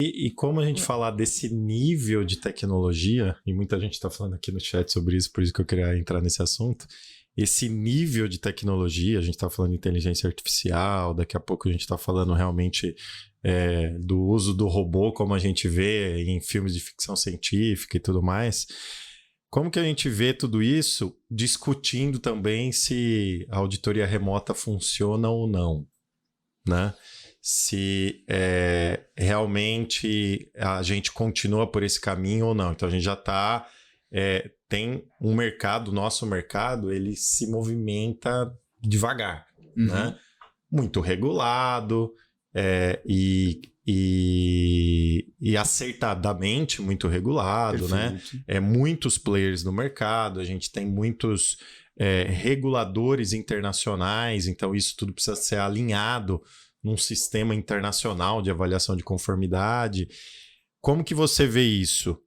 E como a gente falar desse nível de tecnologia, e muita gente está falando aqui no chat sobre isso, por isso que eu queria entrar nesse assunto, esse nível de tecnologia, a gente está falando de inteligência artificial, daqui a pouco a gente está falando realmente do uso do robô, como a gente vê em filmes de ficção científica e tudo mais. Como que a gente vê tudo isso discutindo também se a auditoria remota funciona ou não, né? Se realmente a gente continua por esse caminho ou não. Então a gente já está... tem um mercado, nosso mercado, ele se movimenta devagar, né? Muito regulado e acertadamente muito regulado, Perfeito. né? Muitos players no mercado, a gente tem muitos reguladores internacionais, então isso tudo precisa ser alinhado num sistema internacional de avaliação de conformidade. Como que você vê isso?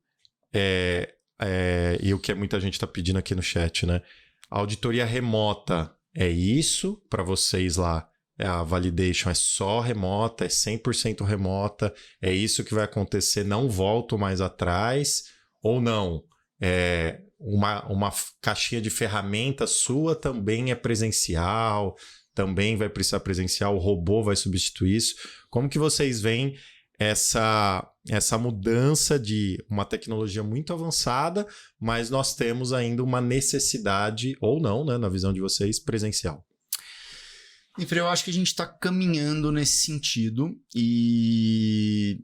E o que muita gente está pedindo aqui no chat, né? A auditoria remota é isso para vocês lá? A validation é só remota, é 100% remota, é isso que vai acontecer, não volto mais atrás, ou não? Uma caixinha de ferramentas sua também é presencial, também vai precisar presencial, o robô vai substituir isso. Como que vocês veem essa mudança de uma tecnologia muito avançada, mas nós temos ainda uma necessidade, ou não, né, na visão de vocês, presencial? Eu acho que a gente está caminhando nesse sentido e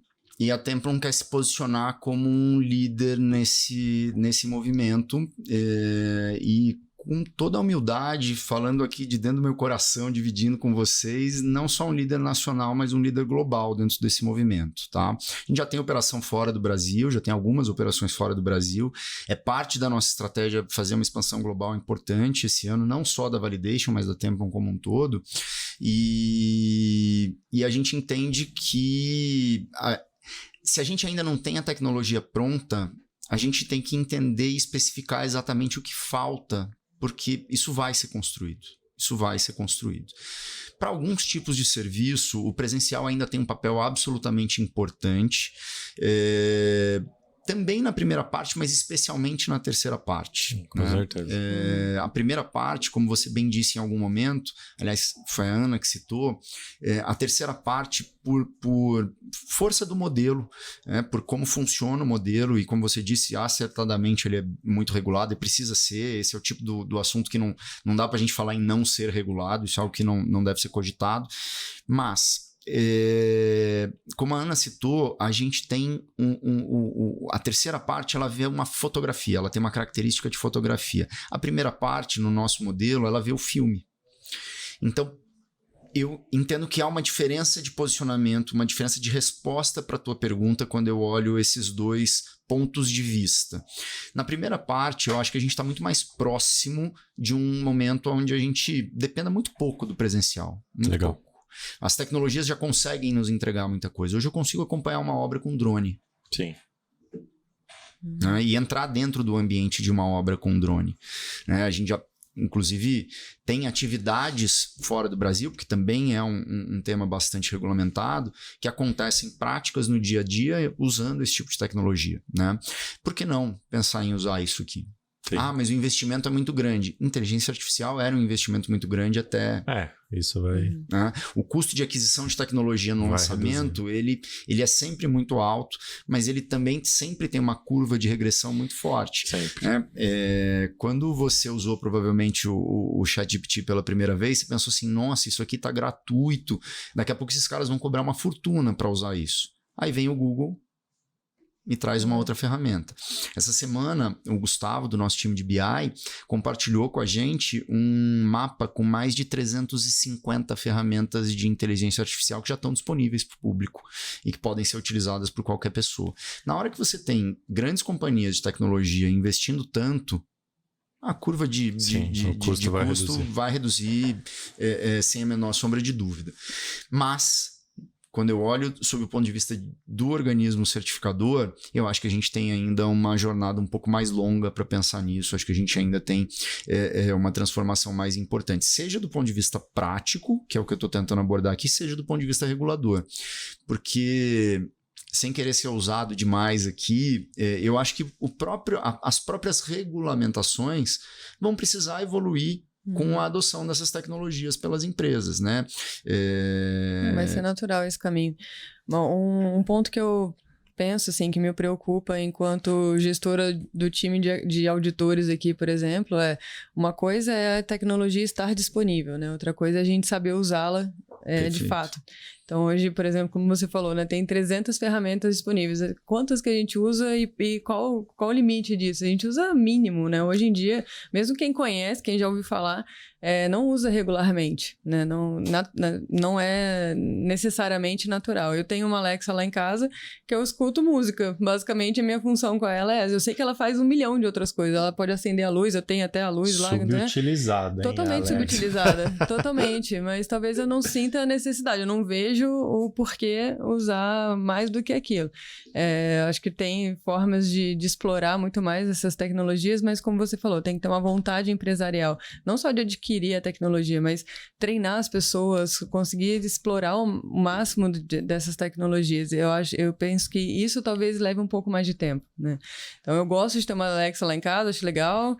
a Templon quer se posicionar como um líder nesse movimento e com toda a humildade, falando aqui de dentro do meu coração, dividindo com vocês, não só um líder nacional, mas um líder global dentro desse movimento, tá? A gente já tem operação fora do Brasil, já tem algumas operações fora do Brasil, é parte da nossa estratégia fazer uma expansão global importante esse ano, não só da Validation, mas da Templon como um todo, e a gente entende que se a gente ainda não tem a tecnologia pronta, a gente tem que entender e especificar exatamente o que falta, porque isso vai ser construído. Isso vai ser construído. Para alguns tipos de serviço, o presencial ainda tem um papel absolutamente importante. Também na primeira parte, mas especialmente na terceira parte. Com certeza. A primeira parte, como você bem disse em algum momento, aliás, foi a Ana que citou, a terceira parte por força do modelo, por como funciona o modelo e como você disse, acertadamente ele é muito regulado e precisa ser, esse é o tipo do assunto que não dá para a gente falar em não ser regulado, isso é algo que não deve ser cogitado, mas... como a Ana citou, a gente tem a terceira parte, ela vê uma fotografia, ela tem uma característica de fotografia. A primeira parte, no nosso modelo, ela vê o filme. Então, eu entendo que há uma diferença de posicionamento, uma diferença de resposta para a tua pergunta quando eu olho esses dois pontos de vista. Na primeira parte, eu acho que a gente está muito mais próximo de um momento onde a gente dependa muito pouco do presencial. Muito Legal. pouco. As tecnologias já conseguem nos entregar muita coisa. Hoje eu consigo acompanhar uma obra com drone. Sim. Né? E entrar dentro do ambiente de uma obra com drone. Né? A gente já, inclusive, tem atividades fora do Brasil, porque também é um tema bastante regulamentado, que acontecem práticas no dia a dia usando esse tipo de tecnologia. Né? Por que não pensar em usar isso aqui? Sim. Mas o investimento é muito grande. Inteligência artificial era um investimento muito grande até... isso vai... Né? O custo de aquisição de tecnologia no lançamento, ele é sempre muito alto, mas ele também sempre tem uma curva de regressão muito forte. Sempre. Né? Quando você usou provavelmente o ChatGPT pela primeira vez, você pensou assim, nossa, isso aqui está gratuito. Daqui a pouco esses caras vão cobrar uma fortuna para usar isso. Aí vem o Google e traz uma outra ferramenta. Essa semana, o Gustavo, do nosso time de BI, compartilhou com a gente um mapa com mais de 350 ferramentas de inteligência artificial que já estão disponíveis para o público e que podem ser utilizadas por qualquer pessoa. Na hora que você tem grandes companhias de tecnologia investindo tanto, a curva de custo vai reduzir sem a menor sombra de dúvida. Mas... quando eu olho sob o ponto de vista do organismo certificador, eu acho que a gente tem ainda uma jornada um pouco mais longa para pensar nisso. Acho que a gente ainda tem uma transformação mais importante, seja do ponto de vista prático, que é o que eu estou tentando abordar aqui, seja do ponto de vista regulador. Porque sem querer ser ousado demais aqui, eu acho que as próprias regulamentações vão precisar evoluir com a adoção dessas tecnologias pelas empresas, né? Vai ser natural esse caminho. Bom, um ponto que eu penso, assim, que me preocupa enquanto gestora do time de auditores aqui, por exemplo, uma coisa é a tecnologia estar disponível, né? Outra coisa é a gente saber usá-la de fato. Então, hoje, por exemplo, como você falou, né, tem 300 ferramentas disponíveis. Quantas que a gente usa e qual o limite disso? A gente usa mínimo, né? Hoje em dia, mesmo quem conhece, quem já ouviu falar, não usa regularmente, né? Não é necessariamente natural. Eu tenho uma Alexa lá em casa que eu escuto música. Basicamente, a minha função com ela é essa. Eu sei que ela faz 1 milhão de outras coisas. Ela pode acender a luz, eu tenho até a luz lá. Subutilizada, né? Totalmente subutilizada. Totalmente. Mas talvez eu não sinta a necessidade. Eu não vejo o porquê usar mais do que aquilo. Acho que tem formas de explorar muito mais essas tecnologias, mas como você falou, tem que ter uma vontade empresarial. Não só de adquirir a tecnologia, mas treinar as pessoas, conseguir explorar o máximo dessas tecnologias. Eu penso que isso talvez leve um pouco mais de tempo, né? Então, eu gosto de ter uma Alexa lá em casa, acho legal.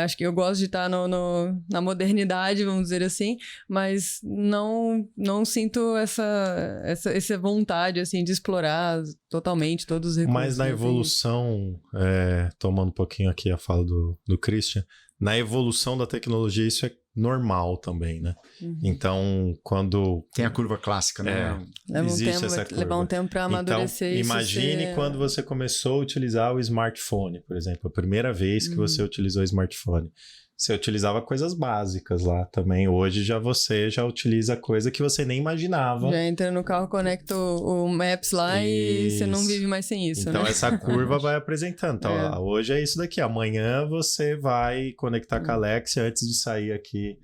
Acho que eu gosto de estar na modernidade, vamos dizer assim, mas não sinto essa vontade assim, de explorar totalmente todos os recursos. Mas na evolução, tomando um pouquinho aqui a fala do Christian, na evolução da tecnologia isso é normal também, né? Uhum. Então, quando... Tem a curva clássica, né? Existe essa curva. Levar um tempo para amadurecer isso. Imagine quando você começou a utilizar o smartphone, por exemplo. A primeira vez que você utilizou o smartphone. Você utilizava coisas básicas lá também. Hoje você já utiliza coisa que você nem imaginava. Já entra no carro, conecta o Maps lá e você não vive mais sem isso, então, né? essa curva vai apresentando. Então, hoje é isso daqui. Amanhã você vai conectar com a Alexa antes de sair aqui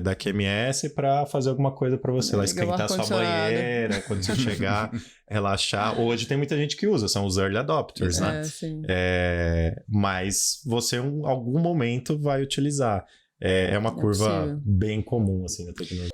da QMS para fazer alguma coisa para você. Lá esquentar sua banheira, quando você chegar, relaxar. Hoje tem muita gente que usa, são os early adopters, né? Sim. Mas você em algum momento vai utilizar. É uma curva bem comum, assim, na tecnologia.